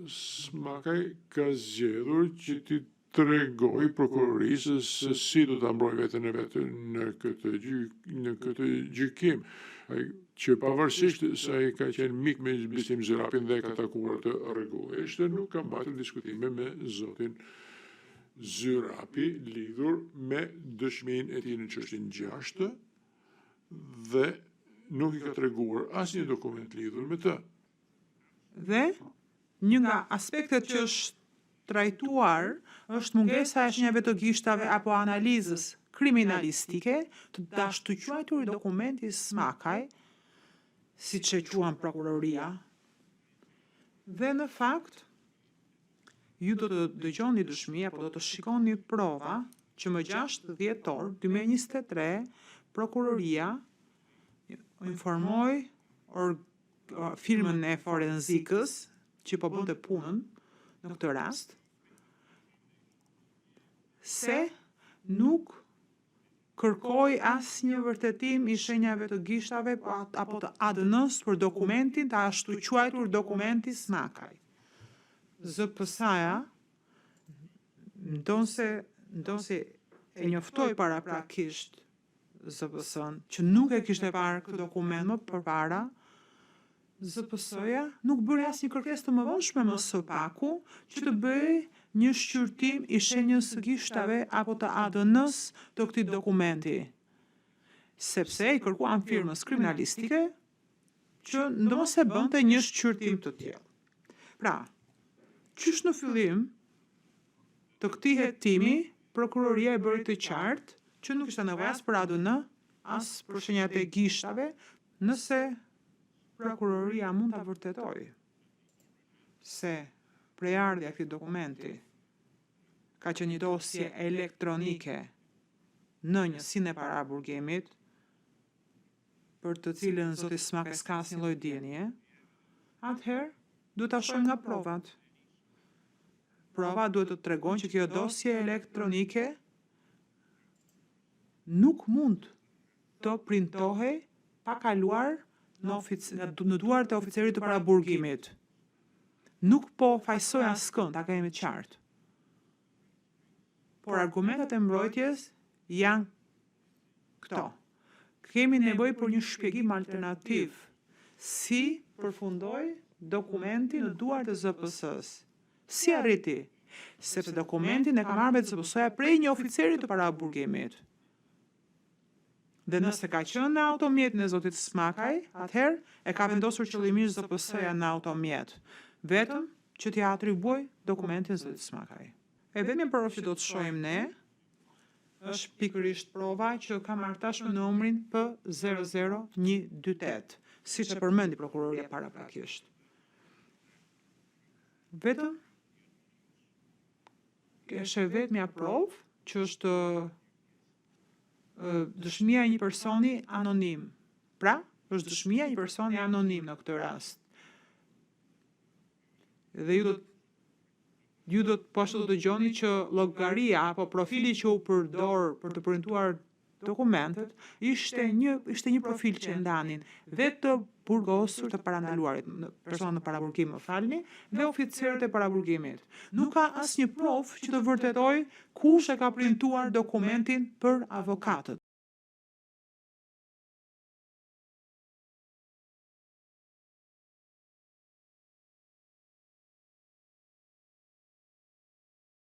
Smakaj ka zgjedhur që ti tregoj prokurorisë se si do ta mbrojë veten e vet në këtë gjykim. Që pavarësisht se ai ka qenë mik me Bistim Zyrapin dhe ka takuar të rregullisht, nuk ka mbajtur diskutime me zotin Zyrapi lidhur me dëshminë e tij në çështjen 6 dhe nuk i ka treguar asnjë dokument lidhur me të. Dhe një nga aspektet që është trajtuar është mungesa e shenjave të gishtave apo analizës kriminalistike të dashurquajtur dokumenti Smakaj, siç e quan prokuroria. Dhe në fakt, ju do të dëgjoni dëshmi apo do të shikoni prova që më 6 dhjetor 2023 prokuroria informoi firmën e forenzikës që po bënte punën në këtë rast se nuk kërkoi asnjë vërtetim i shenjave të gishtave apo të ADN-s për dokumentin të ashtu quajtur dokumenti Smakaj. ZPS-ja ndonse e njoftoi paraprakisht ZPS-n që nuk e kishte parë këtë dokument më përpara, ZPS-ja nuk bëri asnjë kërkesë të mëvonshme më së paku që të bëjë një shqyrtim i shenjës së gishtave apo të ADN-s të këtij dokumenti, sepse i kërkuan firmës kriminalistike që ndonse bënte një shqyrtim të tillë. Pra, qysh në fillim të këtij hetimi, prokuroria e bëri të qartë që nuk ishte nevojë as për ADN, as për shenjat e gishtave, nëse prokuroria mund ta vërtetojë se prejardhja e këtij dokumenti ka qenë një dosje elektronike në njësinë e paraburgimit, për të cilën zoti Smakaj s'ka asnjë lloj dienie, atëherë duhet ta shohim nga provat. Prova duhet të tregojnë që kjo dosje elektronike nuk mund të printohej pa kaluar në duart e oficerit të paraburgimit. Nuk po fajsoj askënd, ta kemi të qartë. Por argumentet e mbrojtjes janë këto. Kemi nevojë për një shpjegim alternativ si përfundoi dokumenti në duart e ZPS-s. Si arriti? Sepse dokumentin e ka marrë me ZPS-ja prej një oficeri të paraburgimit. Dhe nëse ka qenë në automjetin e zotit Smakaj, atëherë e ka vendosur qëllimisht ZPS-ja në automjet, vetëm që t'ia atribuoj dokumentin zotit Smakaj. E vetmi provë që do të shohim ne është pikërisht prova që ka marrë tashmë numrin P00128, siç e përmendi prokuroria paraprakisht. Vetëm është vetmja provë që është dëshmia e një personi anonim. Pra, është dëshmia e një personi anonim në këtë rast. Dhe ju do të ashtu do dëgjoni që llogaria apo profili që u përdor për të printuar dokumentet ishte një profil që ndanin vetë të burgosur të parandaluarit, persona në paraburgim, më falni, dhe oficerët e paraburgimit. Nuk ka asnjë provë që të vërtetojë kush e ka printuar dokumentin për avokatët.